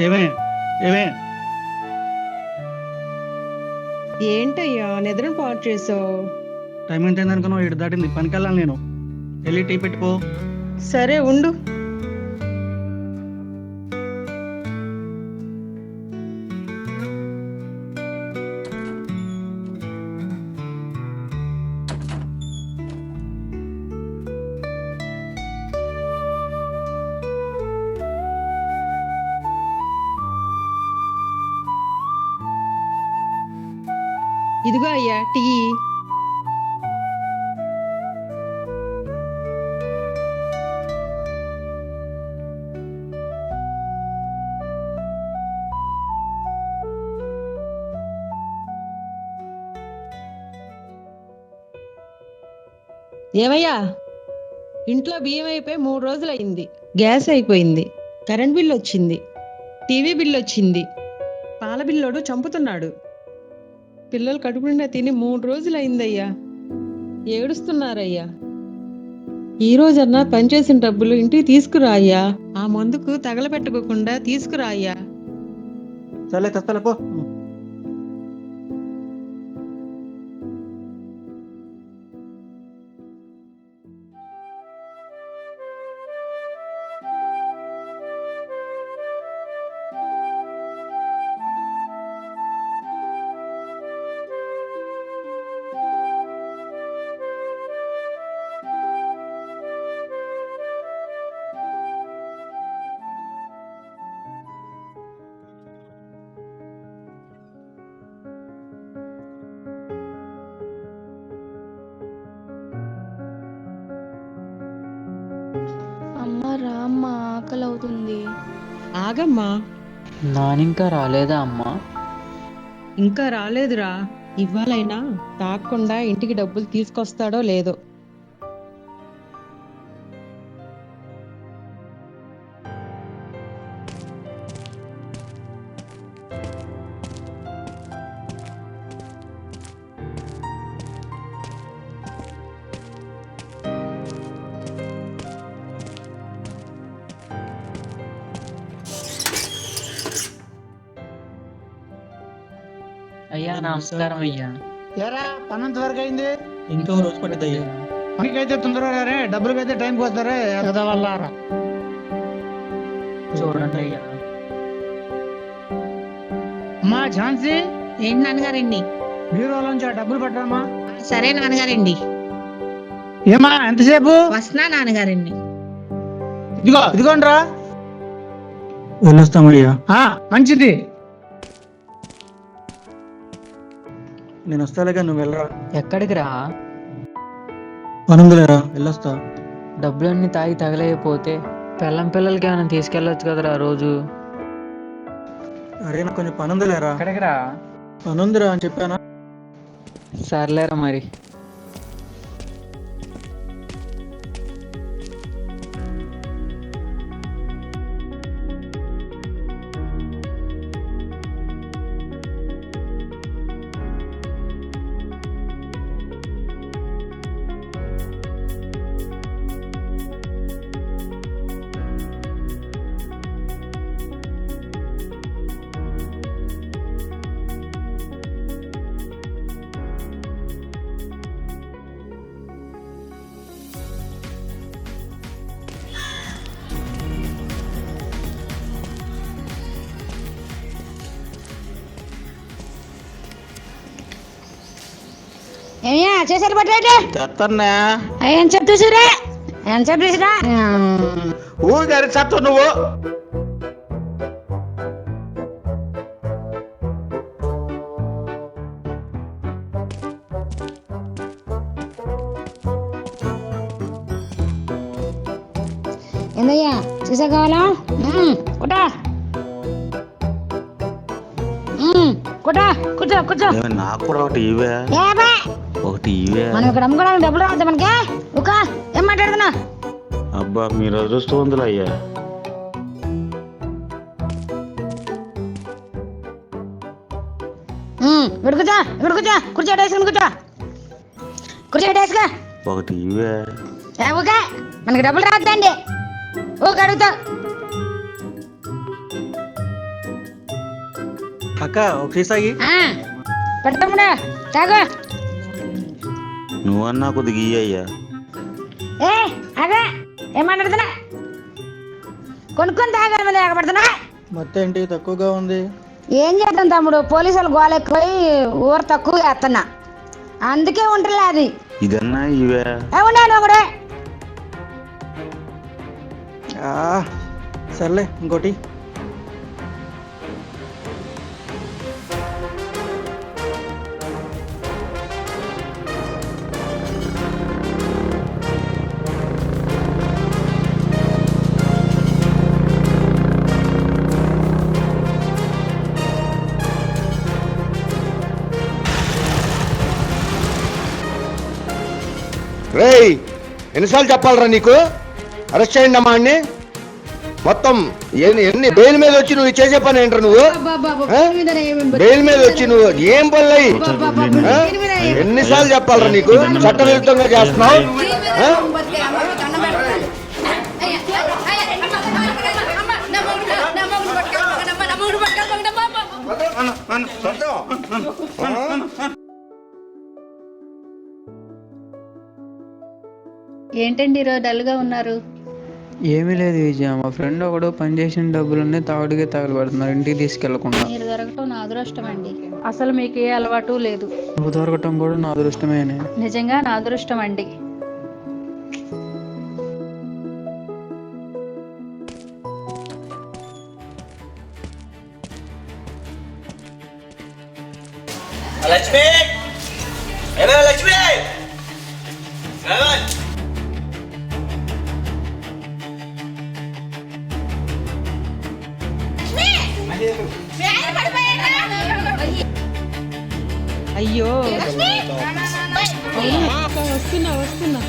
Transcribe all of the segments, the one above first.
ఏమే ఏమే ఏంటయ్యా నిద్రను పాడు చేసావు? టైం ఎంత అయింది అనుకున్నావు? 7 దాటింది, పనికి వెళ్ళాలి నేను. వెళ్ళి టీ పెట్టుకో. సరే ఉండు. ఇదిగో అయ్యా టీ. ఏమయ్యా, ఇంట్లో బియ్యం అయిపోయి 3 రోజులు అయింది. గ్యాస్ అయిపోయింది, కరెంట్ బిల్ వచ్చింది, టీవీ బిల్ వచ్చింది, పాల బిల్లోడు చంపుతున్నాడు. పిల్లలు కడుపు నిండా తిని 3 రోజులు అయిందయ్యా. ఏడుస్తున్నారయ్యా. ఈ రోజన్నా పనిచేసిన డబ్బులు ఇంటికి తీసుకురా అయ్యా. ఆ మందుకు తగలబెట్టుకోకుండా తీసుకురా అయ్యా. సర్లే తెస్తాలే పో. అమ్మ రామ్మ, ఆకలి అవుతుంది. ఆగమ్మా. నానింకా రాలేదా అమ్మా? ఇంకా రాలేదురా. ఇవ్వాలైనా తాగకుండా ఇంటికి డబ్బులు తీసుకొస్తాడో లేదో. అయ్యా నమస్కారం అయ్యా. ఏరా, పన్నంత వరకు అయింది. ఇంకో రోజు పడుతుంది అయ్యా. పనికైతే తొందరగా రే, డబ్బులకైతే టైంకి వస్తారే. వల్ల చూడండి అయ్యా. అమ్మా ఝాన్సీ, ఏంటి నాన్నగారండి? బ్యూరోలోంచి ఆ డబ్బులు పట్టరామా. సరే నాన్నగారండి, ఏమా ఎంతసేపు? వస్తున్నా నాన్నగారండి. ఇదిగోండి రా. వెళ్ళొస్తామయ్యా. మంచిది, నేను వస్తాలేగా, నువ్వు వెళ్ళరా. ఎక్కడికి రా? పనుందిలేరా, వెళ్ళొస్తా. డబ్బులన్నీ తాగి తగలేకపోతే పిల్లలకి ఏమైనా తీసుకెళ్ళొచ్చు కదరా రోజు. అరే నాకు కొంచెం పనుందిలేరా. ఎక్కడికి రా? పనుందిరా అని చెప్పానా. సర్లేరా మరి. ఏమయ్యా చేసారు పట్టేట? చెత్తన్నా ఏం చెప్పు చూసిరా, ఏం చెప్పు చూసిరా. ఊగారి చెత్త నువ్వు. ఏందయ్యా చూసా కావాలా? కుటా కుటా, కూర్చో కూర్చో. నాకు కూడా ఒకటి ఇవే, ఒకటి ఇవే. మనం ఇక్కడ అమ్ముకోవడానికి డబ్బులు రావద్దా మనకి? ఒక ఏం మాట్లాడుతున్నా? అబ్బా మీరు అదృష్టవంతులు అయ్యా. ఇక్కడ కూర్చో, ఇక్కడ కూర్చో, కూర్చో వేసుకుని కూర్చో, కూర్చో వేసుగా. ఒకటి ఇవే. ఓకే, మనకి డబ్బులు రావద్దండి. ఓకే అడుగుతా. అక్క ఒకటి సాగి పెడతాముడా తాగు. నువ్వన్నా కొద్దిగా ఇయ్యయ్యా. ఏ అగా ఏం మాట్లాడుతున్నా? కొనుక్కొని తాగాలి మళ్ళీ ఎగబడుతున్నా. మొత్తం ఏంటి తక్కువగా ఉంది? ఏం చేద్దాం తమ్ముడు, పోలీసులు గోల ఎక్కువై ఊరు తక్కువ చేస్తున్నా, అందుకే ఉంటలే అది. ఇదన్నా ఇవే. ఉన్నాను ఒకడే. సర్లే ఇంకోటి. రేయ్, ఎన్నిసార్లు చెప్పాలరా నీకు? అరెస్ట్ చేయండి అమ్మా అన్ని. మొత్తం ఎన్ని బెయిల్ మీద వచ్చి నువ్వు చేసే పని ఏంట్రా నువ్వు? బెయిల్ మీద వచ్చి నువ్వు ఏం పనులు? ఎన్నిసార్లు చెప్పాలరా నీకు? చట్ట విరుద్ధంగా చేస్తున్నావు. ఏంటండి ఈరోజు డల్గా ఉన్నారు? ఏమీ లేదు విజయ, మా ఫ్రెండ్ ఒకడు పనిచేసిన డబ్బులన్నీ తాగుడికే తగలబెడుతున్నారు, ఇంటికి తీసుకెళ్లకుండా. మీరు దొరకటం నా అదృష్టం అండి. అసలు మీకు ఏ అలవాటు లేదు. నువ్వు దొరకటం కూడా నా అదృష్టమేనే. నిజంగా నా అదృష్టం అండి. లక్ష్మి, లక్ష్మి, అయ్యో వస్తున్నా.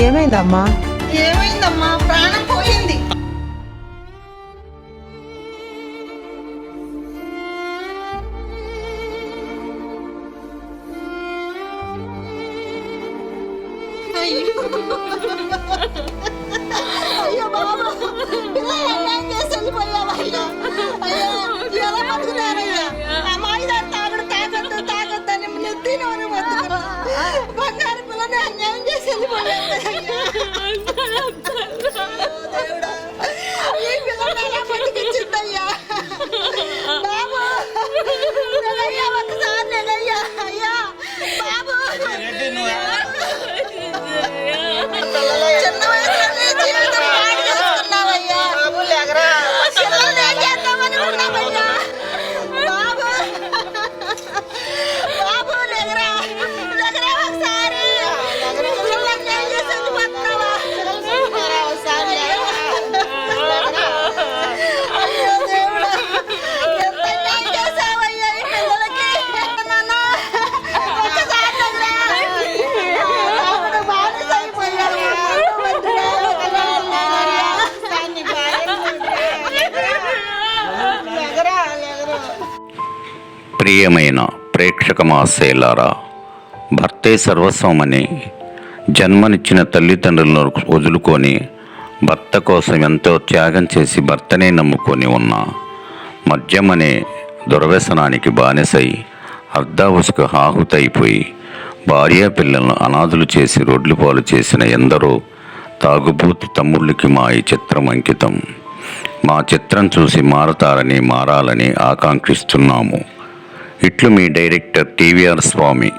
ఏమైందమ్మా? ఏమైందమ్మా? ప్రాణం పోయింది. అయ్యో బాబా, అన్యాయం చేసి వెళ్ళిపోయావయ్యా. అయ్యో ఎలా బతుకుతారయ్యా? అమ్మాయి తాగొద్దని నెత్తి నోరు బతుకున్నా, బంగారు పిల్లని అన్యాయం చేసి వెళ్ళిపోయావయ్యా. దేవుడా, ఈ పిల్లని ఎలా బతికించిందయ్యా బాబు? నెలయ్యా, ఒకసారి నెలయ్యా. అయ్యా బాబు, చిన్న వయసులోనే జీవితం పాడు చేసుకున్నావయ్యా. పిల్లల్ని ఏం చేద్దామనుకున్నావయ్యా? బాబు, బాబు లేగరా, లేగరా ఒకసారి. పిల్లల్ని ఏం చేసి వెళ్ళిపోతున్నావా? అయ్యో దేవుడా, ఎంత అన్యాయం చేశావయ్యా ఈ పిల్లలకి. నాన్న, ఒక్కసారి లేగరా. బాబుడు బానిస అయిపోయాడు. ప్రియమైన ప్రేక్షక మహాశయులారా, భర్తే సర్వస్వమని జన్మనిచ్చిన తల్లిదండ్రులను వదులుకొని భర్త కోసం ఎంతో త్యాగం చేసి భర్తనే నమ్ముకొని ఉన్న మద్యం అనే దుర్వ్యసనానికి బానిసై అర్ధావసుకు ఆహుతైపోయి భార్యా పిల్లలను అనాథులు చేసి రోడ్లు పాలు చేసిన ఎందరో తాగుబోతు తమ్ముళ్ళకి మా ఈ చిత్రం అంకితం. మా చిత్రం చూసి మారతారని, మారాలని ఆకాంక్షిస్తున్నాము. ఇట్లు మీ డైరెక్టర్ టీవీఆర్ స్వామి.